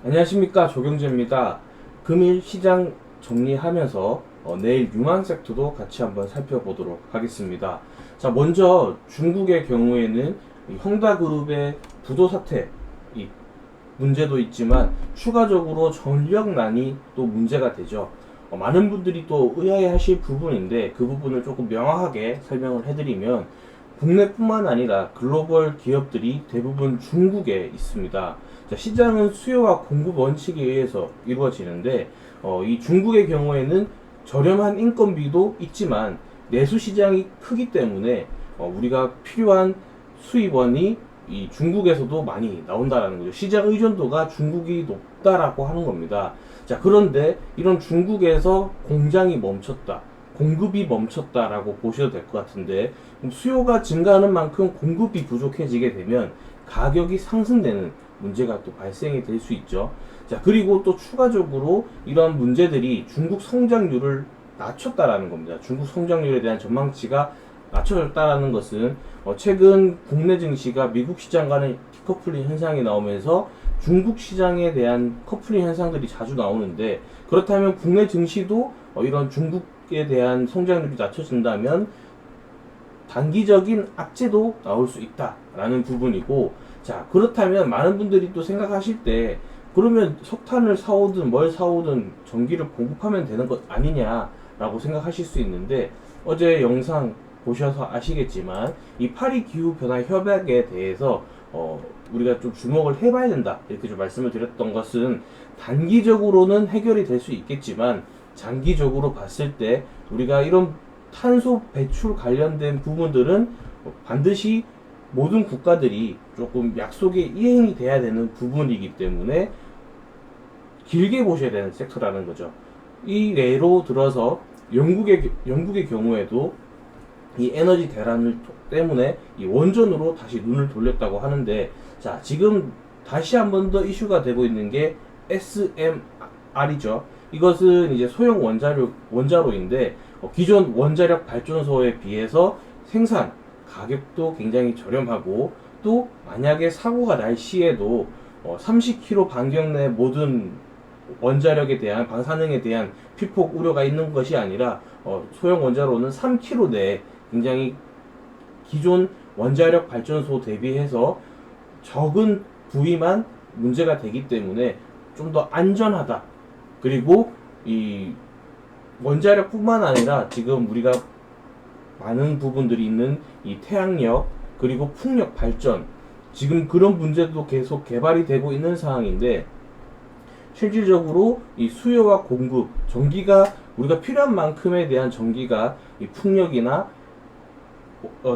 안녕하십니까, 조경재입니다. 금일 시장 정리하면서 내일 유망 섹터도 같이 한번 살펴보도록 하겠습니다. 자, 먼저 중국의 경우에는 이 헝다그룹의 부도 사태 이 문제도 있지만 추가적으로 전력난이 또 문제가 되죠. 많은 분들이 또 의아해하실 부분인데 그 부분을 조금 명확하게 설명을 해드리면, 국내뿐만 아니라 글로벌 기업들이 대부분 중국에 있습니다. 자, 시장은 수요와 공급 원칙에 의해서 이루어지는데, 이 중국의 경우에는 저렴한 인건비도 있지만 내수 시장이 크기 때문에 우리가 필요한 수입원이 이 중국에서도 많이 나온다라는 거죠. 시장 의존도가 중국이 높다라고 하는 겁니다. 자, 그런데 이런 중국에서 공장이 멈췄다, 공급이 멈췄다라고 보셔도 될 것 같은데, 수요가 증가하는 만큼 공급이 부족해지게 되면 가격이 상승되는 문제가 또 발생이 될 수 있죠. 자, 그리고 또 추가적으로 이런 문제들이 중국 성장률을 낮췄다라는 겁니다. 중국 성장률에 대한 전망치가 낮춰졌다라는 것은 최근 국내 증시가 미국 시장과는 디커플링 현상이 나오면서 중국 시장에 대한 커플링 현상들이 자주 나오는데, 그렇다면 국내 증시도 이런 중국에 대한 성장률이 낮춰진다면 단기적인 악재도 나올 수 있다라는 부분이고, 자, 그렇다면 많은 분들이 또 생각하실 때, 그러면 석탄을 사오든 뭘 사오든 전기를 공급하면 되는 것 아니냐라고 생각하실 수 있는데, 어제 영상 보셔서 아시겠지만 이 파리 기후 변화 협약에 대해서 우리가 좀 주목을 해봐야 된다, 이렇게 좀 말씀을 드렸던 것은, 단기적으로는 해결이 될 수 있겠지만 장기적으로 봤을 때 우리가 이런 탄소 배출 관련된 부분들은 반드시 모든 국가들이 조금 약속에 이행이 돼야 되는 부분이기 때문에 길게 보셔야 되는 섹터라는 거죠. 이 예로 들어서 영국의 경우에도 이 에너지 대란 때문에 이 원전으로 다시 눈을 돌렸다고 하는데, 자, 지금 다시 한 번 더 이슈가 되고 있는 게 SMR이죠. 이것은 이제 소형 원자로인데 기존 원자력 발전소에 비해서 생산 가격도 굉장히 저렴하고, 또 만약에 사고가 날 시에도 30km 반경 내 모든 원자력에 대한 방사능에 대한 피폭 우려가 있는 것이 아니라 소형 원자로는 3km 내에 굉장히 기존 원자력 발전소 대비해서 적은 부위만 문제가 되기 때문에 좀 더 안전하다. 그리고 이 원자력뿐만 아니라 지금 우리가 많은 부분들이 있는 이 태양력 그리고 풍력 발전, 지금 그런 문제도 계속 개발이 되고 있는 상황인데, 실질적으로 이 수요와 공급, 전기가 우리가 필요한 만큼에 대한 전기가 이 풍력이나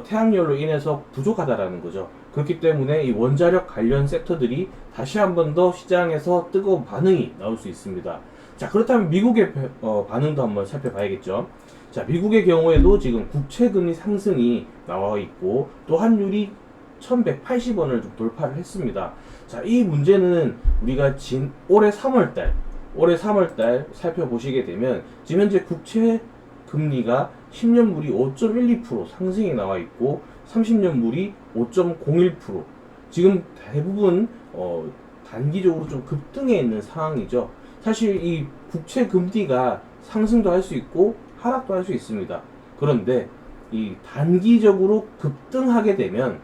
태양열로 인해서 부족하다라는 거죠. 그렇기 때문에 이 원자력 관련 섹터들이 다시 한 번 더 시장에서 뜨거운 반응이 나올 수 있습니다. 자, 그렇다면 미국의 반응도 한번 살펴봐야겠죠. 자, 미국의 경우에도 지금 국채금리 상승이 나와 있고, 또 환율이 1180원을 좀 돌파를 했습니다. 자, 이 문제는 우리가 올해 3월달 살펴보시게 되면 지금 현재 국채 금리가 10년물이 5.12% 상승이 나와 있고 30년물이 5.01%, 지금 대부분 단기적으로 좀 급등해 있는 상황이죠. 사실 이 국채 금리가 상승도 할 수 있고 하락도 할 수 있습니다. 그런데 이 단기적으로 급등하게 되면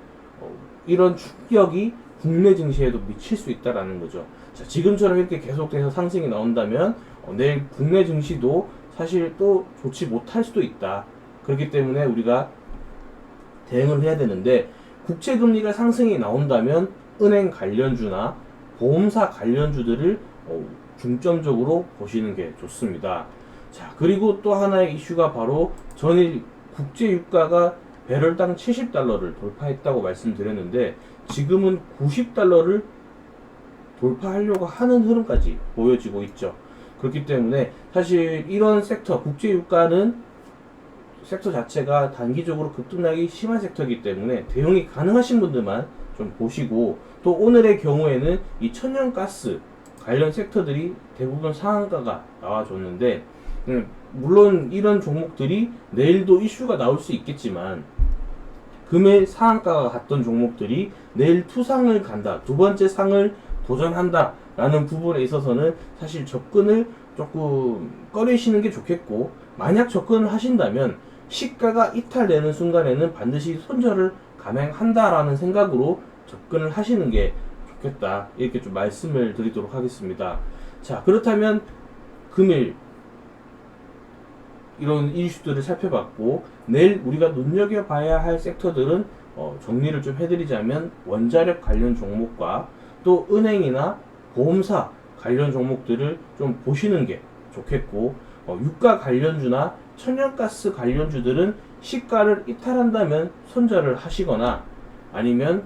이런 충격이 국내 증시에도 미칠 수 있다라는 거죠. 자, 지금처럼 이렇게 계속해서 상승이 나온다면 내일 국내 증시도 사실 또 좋지 못할 수도 있다. 그렇기 때문에 우리가 대응을 해야 되는데, 국채 금리가 상승이 나온다면 은행 관련주나 보험사 관련주들을 중점적으로 보시는 게 좋습니다. 자, 그리고 또 하나의 이슈가 바로 전일 국제 유가가 배럴당 70달러를 돌파했다고 말씀드렸는데, 지금은 90달러를 돌파하려고 하는 흐름까지 보여지고 있죠. 그렇기 때문에 사실 이런 섹터, 국제 유가는 섹터 자체가 단기적으로 급등락이 심한 섹터이기 때문에 대응이 가능하신 분들만 좀 보시고, 또 오늘의 경우에는 이 천연가스 관련 섹터들이 대부분 상한가가 나와줬는데, 물론 이런 종목들이 내일도 이슈가 나올 수 있겠지만 금일 상한가가 갔던 종목들이 내일 투상을 간다, 두 번째 상을 도전한다라는 부분에 있어서는 사실 접근을 조금 꺼리시는 게 좋겠고, 만약 접근을 하신다면 시가가 이탈되는 순간에는 반드시 손절을 감행한다라는 생각으로 접근을 하시는 게 좋겠다, 이렇게 좀 말씀을 드리도록 하겠습니다. 자, 그렇다면 금일 이런 이슈들을 살펴봤고, 내일 우리가 눈여겨봐야 할 섹터들은 정리를 좀 해드리자면 원자력 관련 종목과 또 은행이나 보험사 관련 종목들을 좀 보시는 게 좋겠고, 유가 관련주나 천연가스 관련주들은 시가를 이탈한다면 손절을 하시거나, 아니면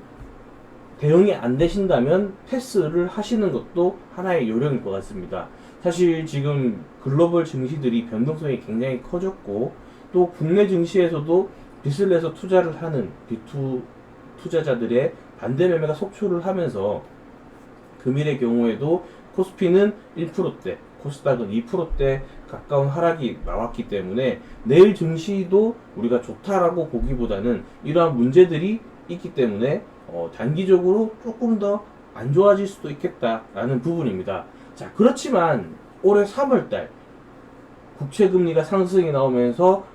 대응이 안 되신다면 패스를 하시는 것도 하나의 요령일 것 같습니다. 사실 지금 글로벌 증시들이 변동성이 굉장히 커졌고, 또 국내 증시에서도 빚을 내서 투자를 하는 B2 투자자들의 반대 매매가 속출을 하면서 금일의 경우에도 코스피는 1%대, 코스닥은 2%대 가까운 하락이 나왔기 때문에 내일 증시도 우리가 좋다라고 보기보다는 이러한 문제들이 있기 때문에 단기적으로 조금 더 안 좋아질 수도 있겠다라는 부분입니다. 자, 그렇지만 올해 3월달 국채금리가 상승이 나오면서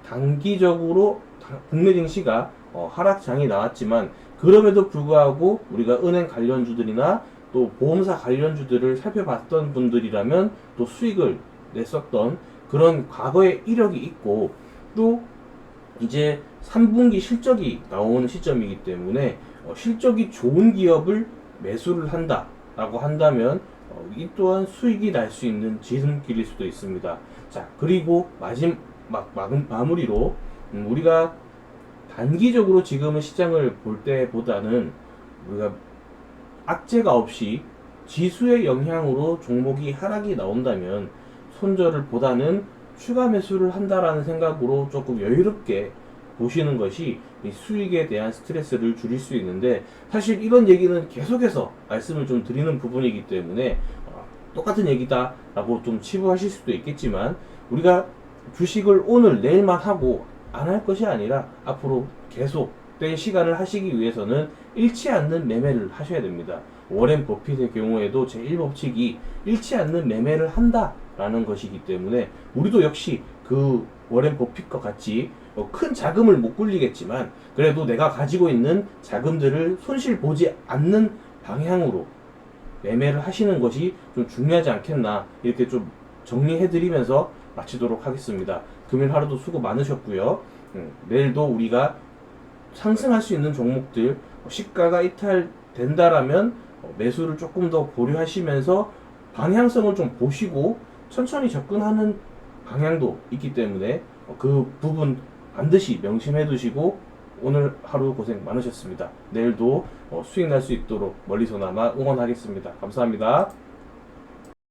단기적으로 국내 증시가 하락장이 나왔지만, 그럼에도 불구하고 우리가 은행 관련주들이나 또 보험사 관련주들을 살펴봤던 분들이라면 또 수익을 냈었던 그런 과거의 이력이 있고, 또 이제 3분기 실적이 나오는 시점이기 때문에 실적이 좋은 기업을 매수를 한다라고 한다면 이 또한 수익이 날 수 있는 지름길일 수도 있습니다. 자, 그리고 마무리로 우리가 단기적으로 지금은 시장을 볼 때보다는 우리가 악재가 없이 지수의 영향으로 종목이 하락이 나온다면 손절을 보다는 추가 매수를 한다라는 생각으로 조금 여유롭게 보시는 것이 이 수익에 대한 스트레스를 줄일 수 있는데, 사실 이런 얘기는 계속해서 말씀을 좀 드리는 부분이기 때문에 똑같은 얘기다 라고 좀 치부하실 수도 있겠지만, 우리가 주식을 오늘 내일만 하고 안 할 것이 아니라 앞으로 계속된 시간을 하시기 위해서는 잃지 않는 매매를 하셔야 됩니다. 워렌 버핏의 경우에도 제1법칙이 잃지 않는 매매를 한다라는 것이기 때문에, 우리도 역시 그 워렌 버핏과 같이 큰 자금을 못 굴리겠지만 그래도 내가 가지고 있는 자금들을 손실 보지 않는 방향으로 매매를 하시는 것이 좀 중요하지 않겠나, 이렇게 좀 정리해드리면서 마치도록 하겠습니다. 금일 하루도 수고 많으셨고요. 내일도 우리가 상승할 수 있는 종목들, 시가가 이탈된다라면 매수를 조금 더 보류하시면서 방향성을 좀 보시고 천천히 접근하는 방향도 있기 때문에 그 부분 반드시 명심해 두시고, 오늘 하루 고생 많으셨습니다. 내일도 수익 날 수 있도록 멀리서나마 응원하겠습니다. 감사합니다.